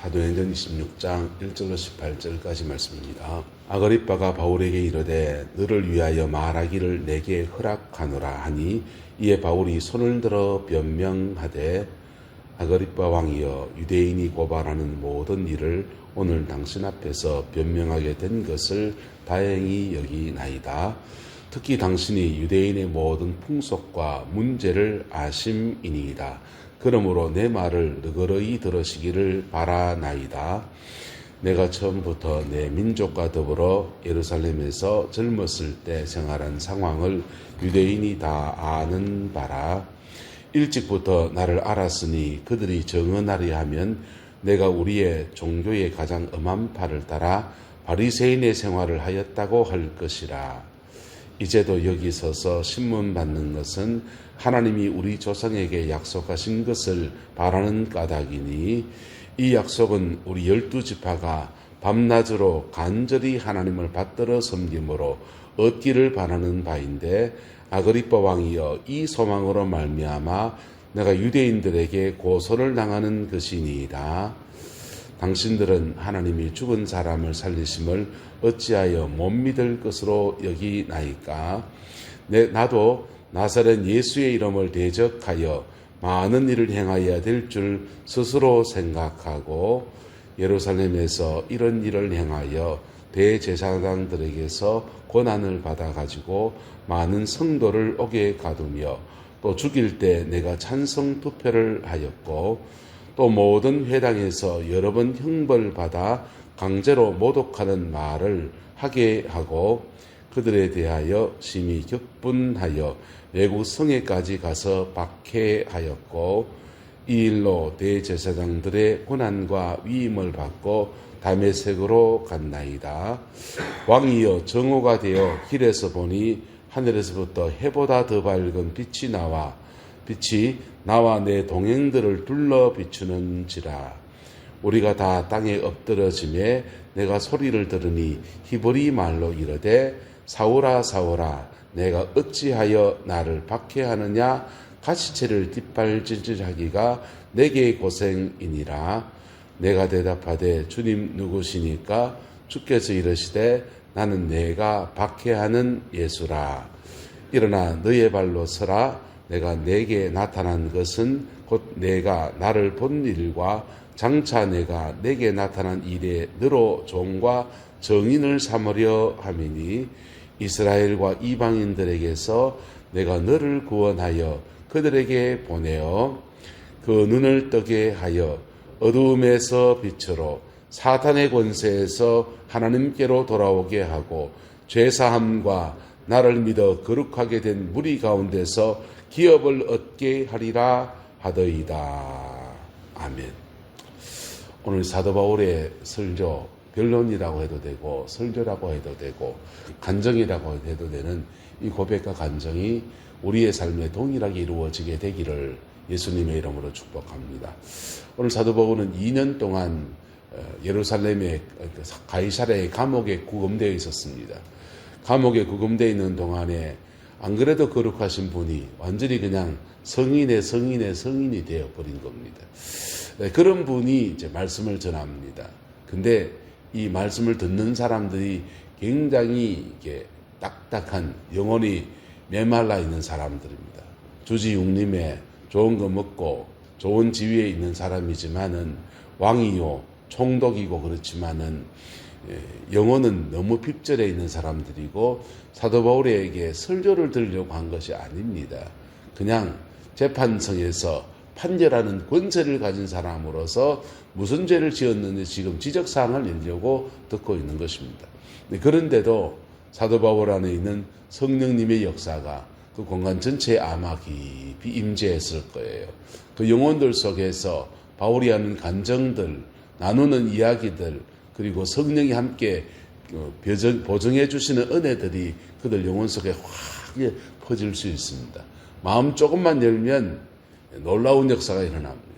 사도행전 26장 1절로 18절까지 말씀입니다. 아그리빠가 바울에게 이르되 너를 위하여 말하기를 내게 허락하노라 하니 이에 바울이 손을 들어 변명하되 아그리빠 왕이여 유대인이 고발하는 모든 일을 오늘 당신 앞에서 변명하게 된 것을 다행히 여기나이다. 특히 당신이 유대인의 모든 풍속과 문제를 아심이니이다. 그러므로 내 말을 너그러이 들으시기를 바라나이다. 내가 처음부터 내 민족과 더불어 예루살렘에서 젊었을 때 생활한 상황을 유대인이 다 아는 바라. 일찍부터 나를 알았으니 그들이 정언하리 하면 내가 우리의 종교의 가장 엄한 팔을 따라 바리새인의 생활을 하였다고 할 것이라. 이제도 여기 서서 신문 받는 것은 하나님이 우리 조상에게 약속하신 것을 바라는 까닭이니 이 약속은 우리 12지파가 밤낮으로 간절히 하나님을 받들어 섬김으로 얻기를 바라는 바인데 아그리빠 왕이여 이 소망으로 말미암아 내가 유대인들에게 고소를 당하는 것이니이다. 당신들은 하나님이 죽은 사람을 살리심을 어찌하여 못 믿을 것으로 여기나이까? 나도 나사렛 예수의 이름을 대적하여 많은 일을 행하여야 될 줄 스스로 생각하고 예루살렘에서 이런 일을 행하여 대제사장들에게서 권한을 받아가지고 많은 성도를 옥에 가두며 또 죽일 때 내가 찬성 투표를 하였고 또 모든 회당에서 여러 번 형벌받아 강제로 모독하는 말을 하게 하고 그들에 대하여 심히 격분하여 외국 성에까지 가서 박해하였고 이 일로 대제사장들의 고난과 위임을 받고 다메섹으로 갔나이다. 왕이여 정오가 되어 길에서 보니 하늘에서부터 해보다 더 밝은 빛이 나와 내 동행들을 둘러 비추는지라. 우리가 다 땅에 엎드러짐에 내가 소리를 들으니 히브리 말로 이르되 사울아 사울아 내가 어찌하여 나를 박해하느냐. 가시체를 뒷발질질하기가 내게 고생이니라. 내가 대답하되 주님 누구시니까? 주께서 이르시되 나는 내가 박해하는 예수라. 일어나 너의 발로 서라. 내가 내게 나타난 것은 곧 내가 나를 본 일과 장차 내가 내게 나타난 일에 너로 종과 정인을 삼으려 함이니 이스라엘과 이방인들에게서 내가 너를 구원하여 그들에게 보내어 그 눈을 뜨게 하여 어두움에서 빛으로 사탄의 권세에서 하나님께로 돌아오게 하고 죄사함과 나를 믿어 거룩하게 된 무리 가운데서 기업을 얻게 하리라 하더이다. 아멘. 오늘 사도 바울의 설교, 변론이라고 해도 되고 설교라고 해도 되고 간정이라고 해도 되는 이 고백과 간정이 우리의 삶에 동일하게 이루어지게 되기를 예수님의 이름으로 축복합니다. 오늘 사도 바울은 2년 동안 예루살렘의 가이사랴의 감옥에 구금되어 있었습니다. 감옥에 구금되어 있는 동안에 안 그래도 거룩하신 분이 완전히 그냥 성인이 되어버린 겁니다. 그런 분이 이제 말씀을 전합니다. 근데 이 말씀을 듣는 사람들이 굉장히 이게 딱딱한 영혼이 메말라 있는 사람들입니다. 주지육림에 좋은 거 먹고 좋은 지위에 있는 사람이지만은 왕이요 총독이고 그렇지만은 영혼은 너무 핍절해 있는 사람들이고 사도 바울에게 설교를 들으려고 한 것이 아닙니다. 그냥 재판성에서 판결하는 권세를 가진 사람으로서 무슨 죄를 지었는지 지금 지적사항을 내려고 듣고 있는 것입니다. 그런데도 사도 바울 안에 있는 성령님의 역사가 그 공간 전체에 아마 깊이 임재했을 거예요. 그 영혼들 속에서 바울이 하는 간정들, 나누는 이야기들, 그리고 성령이 함께 보증해 주시는 은혜들이 그들 영혼 속에 확 퍼질 수 있습니다. 마음 조금만 열면 놀라운 역사가 일어납니다.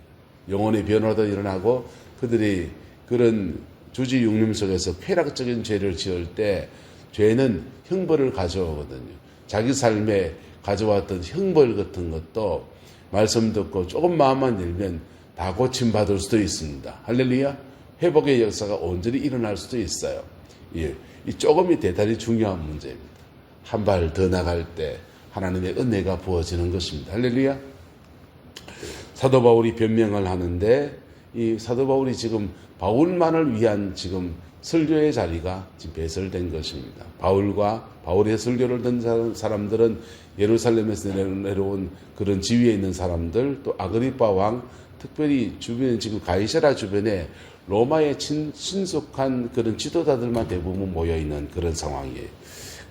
영혼의 변화도 일어나고 그들이 그런 주지육림 속에서 쾌락적인 죄를 지을 때 죄는 형벌을 가져오거든요. 자기 삶에 가져왔던 형벌 같은 것도 말씀 듣고 조금 마음만 열면 다 고침받을 수도 있습니다. 할렐루야. 회복의 역사가 온전히 일어날 수도 있어요. 예, 이 조금이 대단히 중요한 문제입니다. 한 발 더 나갈 때 하나님의 은혜가 부어지는 것입니다. 할렐루야. 사도 바울이 변명을 하는데 이 사도 바울이 지금 바울만을 위한 지금 설교의 자리가 지금 배설된 것입니다. 바울과 바울의 설교를 듣는 사람들은 예루살렘에서 내려온 그런 지위에 있는 사람들, 또 아그리파 왕, 특별히 주변에 지금 가이사랴 주변에 로마의 친숙한 그런 지도자들만 대부분 모여있는 그런 상황이에요.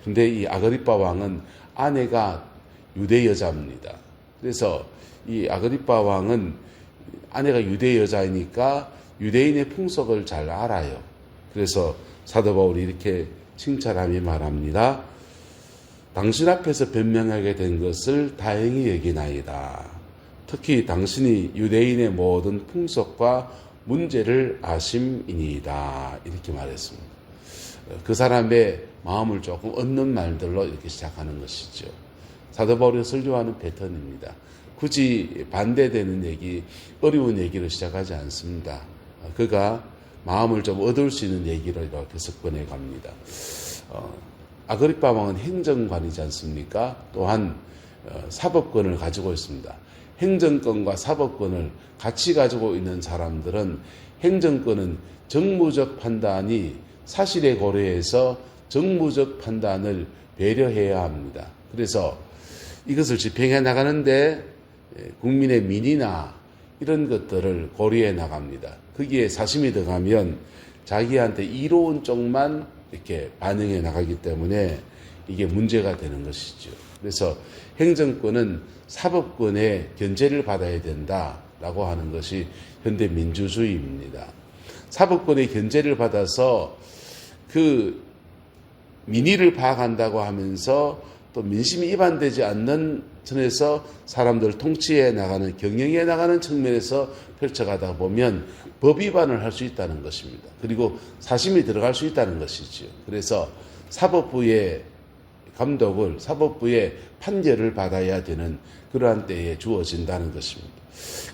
근데 이 아그리파 왕은 아내가 유대 여자입니다. 그래서 이 아그리파 왕은 아내가 유대 여자이니까 유대인의 풍속을 잘 알아요. 그래서 사도 바울이 이렇게 칭찬하며 말합니다. 당신 앞에서 변명하게 된 것을 다행히 여기나이다. 특히 당신이 유대인의 모든 풍속과 문제를 아심이니이다. 이렇게 말했습니다. 그 사람의 마음을 조금 얻는 말들로 이렇게 시작하는 것이죠. 사도 바울이 설교하는 패턴입니다. 굳이 반대되는 얘기, 어려운 얘기를 시작하지 않습니다. 그가 마음을 좀 얻을 수 있는 얘기를 이렇게 섞어내 갑니다. 아그리파 왕은 행정관이지 않습니까? 또한 사법권을 가지고 있습니다. 행정권과 사법권을 같이 가지고 있는 사람들은 행정권은 정무적 판단이 사실에 고려해서 정무적 판단을 배려해야 합니다. 그래서 이것을 집행해 나가는데 국민의 민의나 이런 것들을 고려해 나갑니다. 거기에 사심이 들어가면 자기한테 이로운 쪽만 이렇게 반영해 나가기 때문에 이게 문제가 되는 것이죠. 그래서 행정권은 사법권의 견제를 받아야 된다라고 하는 것이 현대 민주주의입니다. 사법권의 견제를 받아서 그 민의를 파악한다고 하면서 또 민심이 이반되지 않는 선에서 사람들을 통치해 나가는, 경영해 나가는 측면에서 펼쳐가다 보면 법 위반을 할 수 있다는 것입니다. 그리고 사심이 들어갈 수 있다는 것이죠. 그래서 사법부의 감독을, 사법부의 판결을 받아야 되는 그러한 때에 주어진다는 것입니다.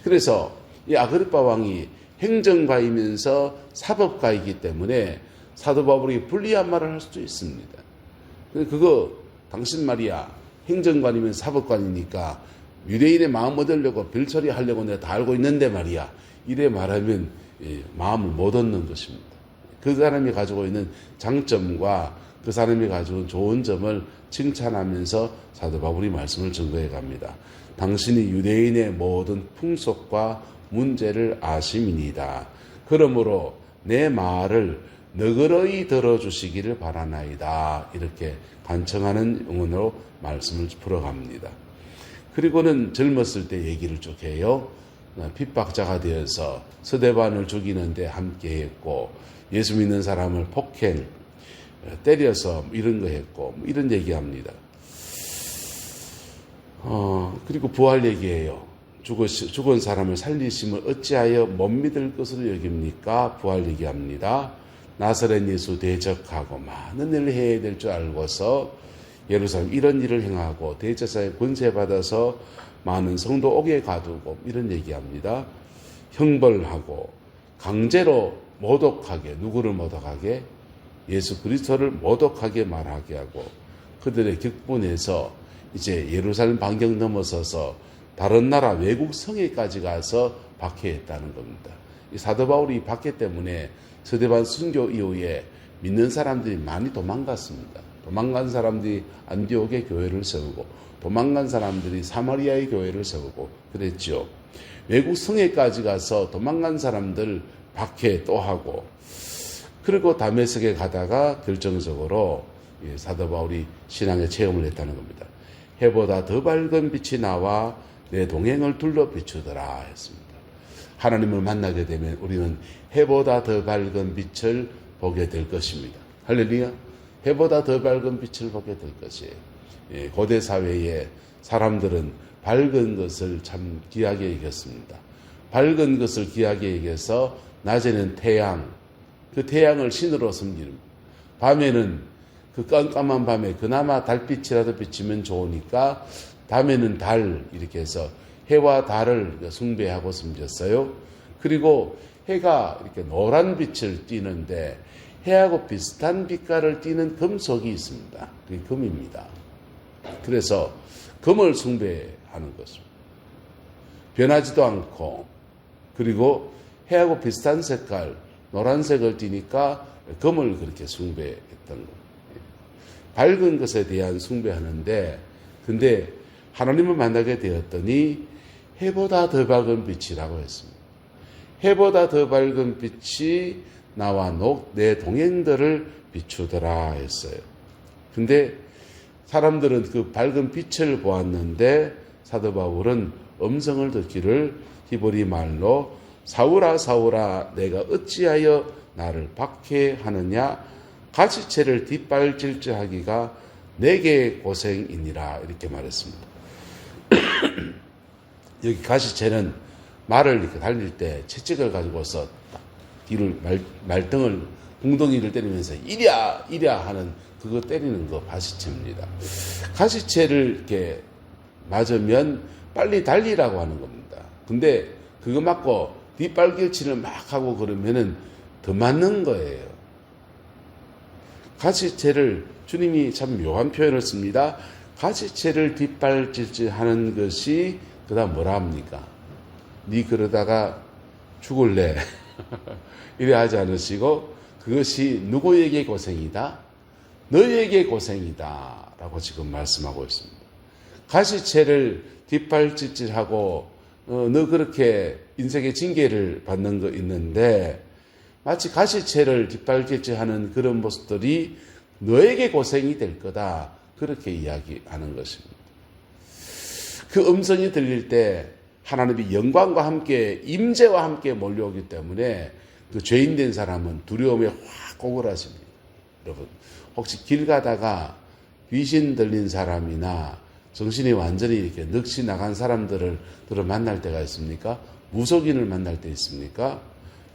그래서 이 아그리파 왕이 행정가이면서 사법가이기 때문에 사도 바울이 불리한 말을 할 수도 있습니다. 그거 당신 말이야, 행정관이면 사법관이니까 유대인의 마음 얻으려고 별처리 하려고 내가 다 알고 있는데 말이야, 이래 말하면 마음을 못 얻는 것입니다. 그 사람이 가지고 있는 장점과 그 사람이 가지고 있는 좋은 점을 칭찬하면서 사도 바울이 말씀을 증거해 갑니다. 당신이 유대인의 모든 풍속과 문제를 아심이니이다. 그러므로 내 말을 너그러이 들어주시기를 바라나이다. 이렇게 간청하는 영혼으로 말씀을 풀어갑니다. 그리고는 젊었을 때 얘기를 쭉 해요. 핍박자가 되어서 스데반을 죽이는데 함께했고, 예수 믿는 사람을 폭행, 때려서 이런 거 했고, 이런 얘기합니다. 그리고 부활 얘기해요. 죽은 사람을 살리심을 어찌하여 못 믿을 것으로 여깁니까? 부활 얘기합니다. 나사렛 예수 대적하고 많은 일을 해야 될 줄 알고서 예루살렘 이런 일을 행하고 대제사에 권세받아서 많은 성도 옥에 가두고 이런 얘기합니다. 형벌하고 강제로 모독하게, 누구를 모독하게? 예수 그리스도를 모독하게 말하게 하고, 그들의 격분해서 이제 예루살렘 반경 넘어서서 다른 나라 외국 성에까지 가서 박해했다는 겁니다. 이 사도 바울이 박해 때문에 스데반 순교 이후에 믿는 사람들이 많이 도망갔습니다. 도망간 사람들이 안디옥의 교회를 세우고, 도망간 사람들이 사마리아의 교회를 세우고 그랬죠. 외국 성에까지 가서 도망간 사람들 박해 또 하고, 그리고 다메섹에 가다가 결정적으로 사도 바울이 신앙의 체험을 했다는 겁니다. 해보다 더 밝은 빛이 나와 내 동행을 둘러 비추더라 했습니다. 하나님을 만나게 되면 우리는 해보다 더 밝은 빛을 보게 될 것입니다. 할렐루야. 해보다 더 밝은 빛을 보게 될 것이에요. 고대 사회에 사람들은 밝은 것을 참 귀하게 여겼습니다. 밝은 것을 귀하게 여겨서 낮에는 태양, 그 태양을 신으로 섬기는, 밤에는 그 깜깜한 밤에 그나마 달빛이라도 비치면 좋으니까 밤에는 달, 이렇게 해서 해와 달을 숭배하고 섬겼어요. 그리고 해가 이렇게 노란 빛을 띠는데 해하고 비슷한 빛깔을 띠는 금속이 있습니다. 그게 금입니다. 그래서 금을 숭배하는 것입니다. 변하지도 않고 그리고 해하고 비슷한 색깔 노란색을 띠니까 금을 그렇게 숭배했던 겁니다. 밝은 것에 대한 숭배하는데 근데 하나님을 만나게 되었더니 해보다 더 밝은 빛이라고 했습니다. 해보다 더 밝은 빛이 나와 내 동행들을 비추더라 했어요. 근데 사람들은 그 밝은 빛을 보았는데 사도 바울은 음성을 듣기를 히브리 말로 사울아 사울아 내가 어찌하여 나를 박해하느냐 가시채를 뒷발질질하기가 내게 고생이니라 이렇게 말했습니다. 여기 가시채는 말을 이렇게 달릴 때 채찍을 가지고서 뒤를 말등을 웅덩이를 때리면서 이랴 하는 그거 때리는 거 가시채입니다. 가시채를 이렇게 맞으면 빨리 달리라고 하는 겁니다. 근데 그거 맞고 뒷발길치를 막 하고 그러면은 더 맞는 거예요. 가시채를 주님이 참 묘한 표현을 씁니다. 가시채를 뒷발질질하는 것이 그다음 뭐라 합니까? 네 그러다가 죽을래 이래 하지 않으시고 그것이 누구에게 고생이다? 너에게 고생이다 라고 지금 말씀하고 있습니다. 가시채를 뒷발질질하고 너 그렇게 인생의 징계를 받는 거 있는데 마치 가시채를 뒷발질질하는 그런 모습들이 너에게 고생이 될 거다 그렇게 이야기하는 것입니다. 그 음성이 들릴 때 하나님의 영광과 함께 임재와 함께 몰려오기 때문에 그 죄인된 사람은 두려움에 확 오그라집니다. 여러분 혹시 길 가다가 귀신 들린 사람이나 정신이 완전히 이렇게 넋이 나간 사람들을 만날 때가 있습니까? 무속인을 만날 때 있습니까?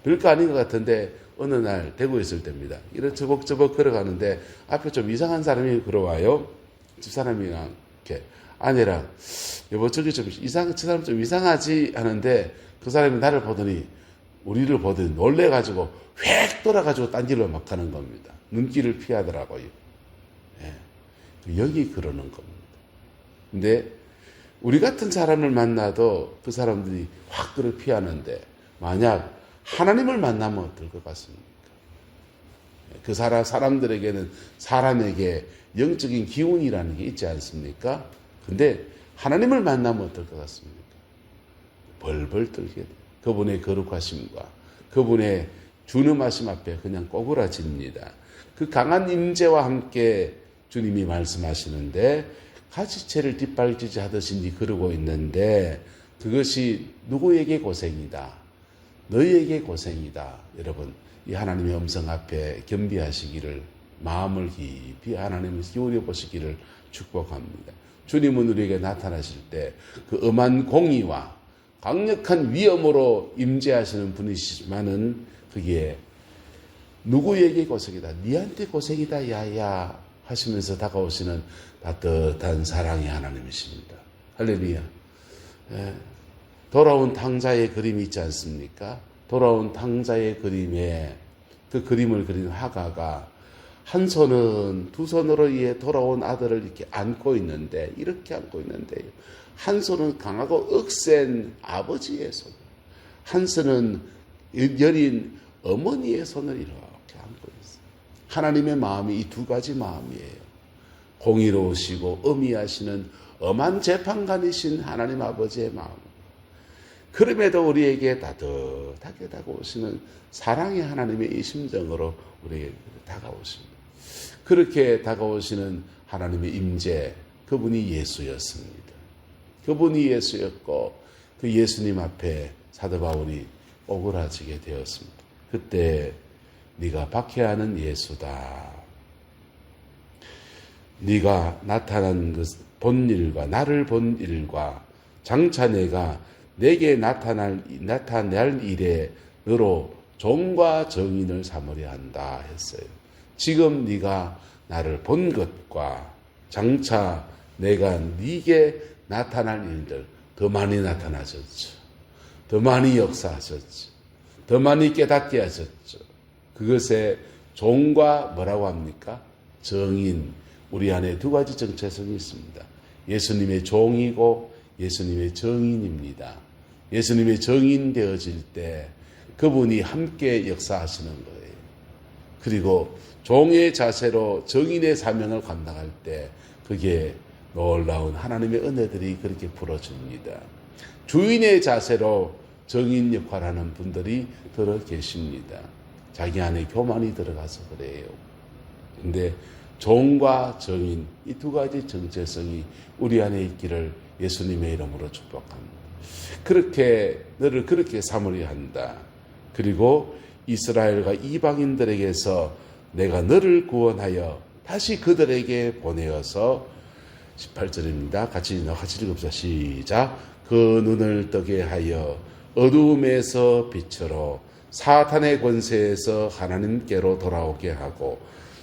별거 아닌 것 같은데 어느 날 대구에 있을 때입니다. 이런 저벅저벅 걸어가는데 앞에 좀 이상한 사람이 걸어와요. 집사람이랑 이렇게 아내랑 여보 저기 좀 저 사람 좀 이상하지 하는데 그 사람이 나를 보더니 우리를 보더니 놀래가지고 휙 돌아가지고 딴 길로 막 가는 겁니다. 눈길을 피하더라고요. 예. 여기 그러는 겁니다. 근데 우리 같은 사람을 만나도 그 사람들이 확 그를 피하는데 만약 하나님을 만나면 어떨 것 같습니까? 그 사람들에게는 사람에게 영적인 기운이라는 게 있지 않습니까? 근데 하나님을 만나면 어떨 것 같습니까? 벌벌 떨게 돼요. 그분의 거룩하심과 그분의 준엄하심 앞에 그냥 꼬그라집니다. 그 강한 임재와 함께 주님이 말씀하시는데 가시채를 뒷발질질 하듯이 그러고 있는데 그것이 누구에게 고생이다. 너희에게 고생이다. 여러분 이 하나님의 음성 앞에 겸비하시기를 마음을 깊이 하나님을 기울여 보시기를 축복합니다. 주님은 우리에게 나타나실 때 그 엄한 공의와 강력한 위엄으로 임재하시는 분이시지만은 그게 누구에게 고생이다. 니한테 고생이다 야야 하시면서 다가오시는 따뜻한 사랑의 하나님이십니다. 할렐루야. 돌아온 탕자의 그림이 있지 않습니까? 돌아온 탕자의 그림에 그 그림을 그린 화가가 한 손은 두 손으로 이에 돌아온 아들을 이렇게 안고 있는데 이렇게 안고 있는데 한 손은 강하고 억센 아버지의 손, 한 손은 여린 어머니의 손을 이렇게 안고 있어요. 하나님의 마음이 이 두 가지 마음이에요. 공의로우시고 엄의하시는 엄한 재판관이신 하나님 아버지의 마음. 그럼에도 우리에게 따뜻하게 다가오시는 사랑의 하나님의 이 심정으로 우리에게 다가오십니다. 그렇게 다가오시는 하나님의 임재, 그분이 예수였습니다. 그분이 예수였고 그 예수님 앞에 사도 바울이 오그라지게 되었습니다. 그때 네가 박해하는 예수다. 네가 나타난 그 본 일과 나를 본 일과 장차 내가 내게 나타날 일에 너로 종과 정인을 삼으려 한다 했어요. 지금 네가 나를 본 것과 장차 내가 네게 나타날 일들 더 많이 나타나셨죠. 더 많이 역사하셨죠. 더 많이 깨닫게 하셨죠. 그것에 종과 뭐라고 합니까? 정인. 우리 안에 두 가지 정체성이 있습니다. 예수님의 종이고 예수님의 정인입니다. 예수님의 정인 되어질 때 그분이 함께 역사하시는 거예요. 그리고 종의 자세로 정인의 사명을 감당할 때 그게 놀라운 하나님의 은혜들이 그렇게 풀어줍니다. 주인의 자세로 정인 역할하는 분들이 들어 계십니다. 자기 안에 교만이 들어가서 그래요. 근데 종과 정인 이 두 가지 정체성이 우리 안에 있기를 예수님의 이름으로 축복합니다. 그렇게 너를 그렇게 삼으려 한다. 그리고 이스라엘과 이방인들에게서 내가 너를 구원하여 다시 그들에게 보내어서 18절입니다. 같이 읽읍시다. 시작. 그 눈을 뜨게 하여 어두움에서 빛으로 사탄의 권세에서 하나님께로 돌아오게 하고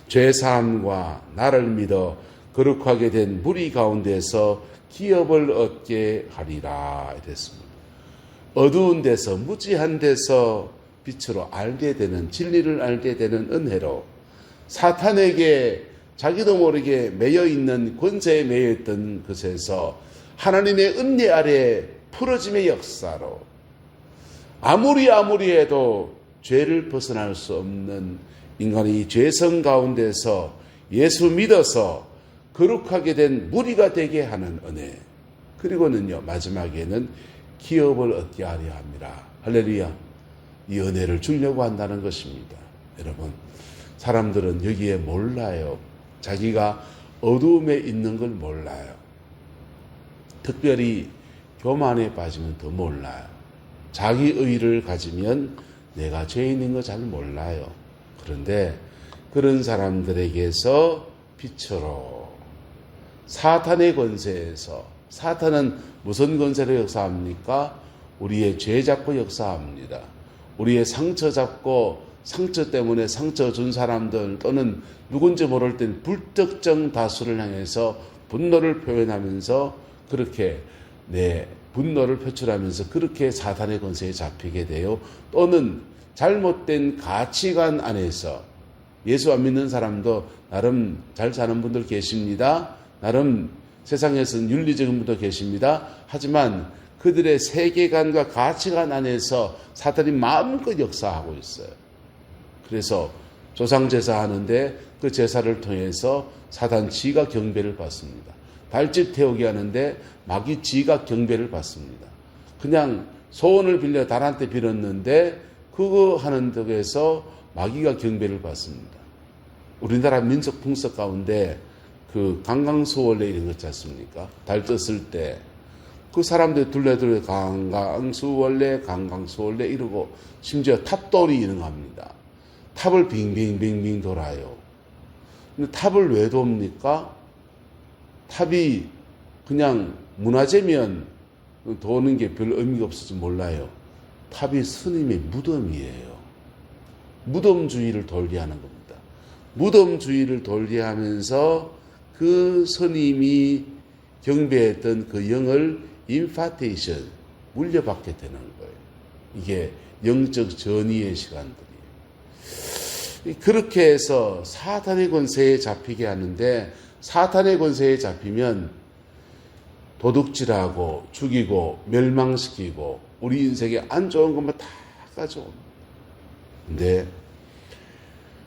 죄사함과 나를 믿어 거룩하게 된 무리 가운데서 기업을 얻게 하리라 이랬습니다. 어두운 데서 무지한 데서 빛으로 알게 되는 진리를 알게 되는 은혜로 사탄에게 자기도 모르게 매여 있는 권세에 매여 있던 것에서 하나님의 은혜 아래 풀어짐의 역사로 아무리 해도 죄를 벗어날 수 없는 인간이 죄성 가운데서 예수 믿어서 거룩하게 된 무리가 되게 하는 은혜. 그리고는요 마지막에는 기업을 얻게 하려 합니다. 할렐루야. 이 은혜를 주려고 한다는 것입니다. 여러분 사람들은 여기에 몰라요. 자기가 어두움에 있는 걸 몰라요. 특별히 교만에 빠지면 더 몰라요. 자기 의를 가지면 내가 죄인인 거 잘 몰라요. 그런데 그런 사람들에게서 빛으로 사탄의 권세에서 사탄은 무슨 권세로 역사합니까? 우리의 죄 잡고 역사합니다. 우리의 상처 잡고 상처 때문에 상처 준 사람들 또는 누군지 모를 땐 불특정 다수를 향해서 분노를 표현하면서 그렇게 내 분노를 표출하면서 그렇게 사탄의 권세에 잡히게 돼요. 또는 잘못된 가치관 안에서 예수 안 믿는 사람도 나름 잘 사는 분들 계십니다. 나름 세상에서는 윤리적인 분도 계십니다. 하지만 그들의 세계관과 가치관 안에서 사탄이 마음껏 역사하고 있어요. 그래서 조상제사 하는데 그 제사를 통해서 사탄 지가 경배를 받습니다. 발집 태우게 하는데 마귀 지가 경배를 받습니다. 그냥 소원을 빌려 달한테 빌었는데 그거 하는 덕에서 마귀가 경배를 받습니다. 우리나라 민속 풍습 가운데 그 강강수월래 이런 거 있지 않습니까? 달 떴을 때 그 사람들 둘레둘레 강강수월래 이러고 심지어 탑돌이 이런 거 합니다. 탑을 빙빙빙빙 돌아요. 근데 탑을 왜 돕니까? 탑이 그냥 문화재면 도는 게 별 의미가 없어서 몰라요. 탑이 스님의 무덤이에요. 무덤주의를 돌게 하는 겁니다. 무덤주의를 돌게 하면서 그 스님이 경배했던 그 영을 임파테이션, 물려받게 되는 거예요. 이게 영적 전이의 시간들이에요. 그렇게 해서 사탄의 권세에 잡히게 하는데 사탄의 권세에 잡히면 도둑질하고 죽이고 멸망시키고 우리 인생에 안 좋은 것만 다 가져옵니다. 근데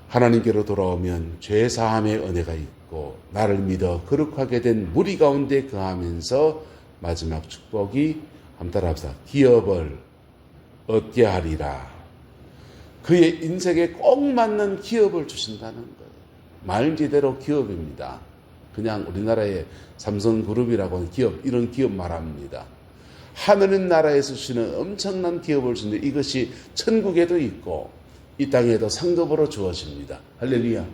하나님께로 돌아오면 죄사함의 은혜가 있고 나를 믿어 거룩하게 된 무리 가운데 거하면서 마지막 축복이 한번 따라합시다. 기업을 얻게 하리라. 그의 인생에 꼭 맞는 기업을 주신다는 거예요. 말 그대로 기업입니다. 그냥 우리나라의 삼성그룹이라고 하는 기업, 이런 기업 말합니다. 하늘의 나라에서 주시는 엄청난 기업을 주는데 이것이 천국에도 있고 이 땅에도 상급으로 주어집니다. 할렐루야.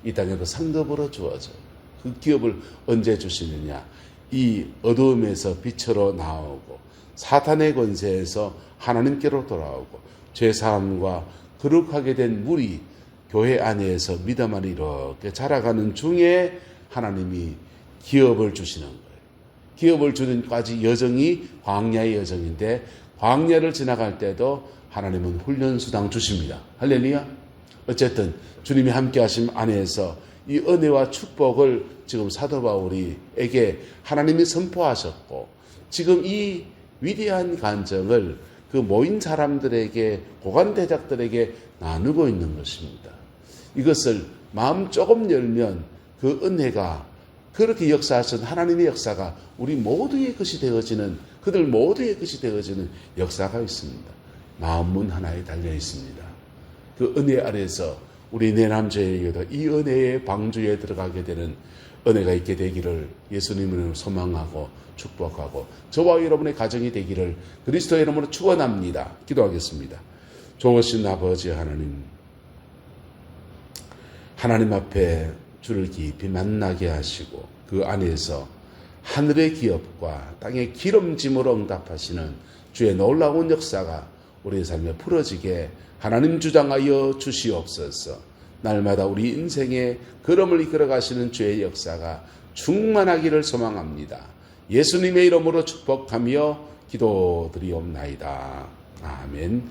이 땅에도 상급으로 주어져요. 그 기업을 언제 주시느냐? 이 어두움에서 빛으로 나오고 사탄의 권세에서 하나님께로 돌아오고 죄사함과 거룩하게 된 무리 교회 안에서 믿음 안에 이렇게 자라가는 중에 하나님이 기업을 주시는 거예요. 기업을 주는까지 여정이 광야의 여정인데 광야를 지나갈 때도 하나님은 훈련수당 주십니다. 할렐루야. 어쨌든 주님이 함께 하심 안에서 이 은혜와 축복을 지금 사도 바울이에게 하나님이 선포하셨고, 지금 이 위대한 간증을 그 모인 사람들에게, 고관대작들에게 나누고 있는 것입니다. 이것을 마음 조금 열면 그 은혜가, 그렇게 역사하신 하나님의 역사가 우리 모두의 것이 되어지는, 그들 모두의 것이 되어지는 역사가 있습니다. 마음문 하나에 달려 있습니다. 그 은혜 아래서 우리 내남자에게도 이 은혜의 방주에 들어가게 되는 은혜가 있게 되기를 예수님으로 소망하고 축복하고, 저와 여러분의 가정이 되기를 그리스도의 이름으로 축원합니다. 기도하겠습니다. 좋으신 아버지 하나님, 하나님 앞에 주를 깊이 만나게 하시고 그 안에서 하늘의 기업과 땅의 기름짐으로 응답하시는 주의 놀라운 역사가 우리의 삶에 풀어지게 하나님 주장하여 주시옵소서. 날마다 우리 인생의 걸음을 이끌어 가시는 주의 역사가 충만하기를 소망합니다. 예수님의 이름으로 축복하며 기도드리옵나이다. 아멘.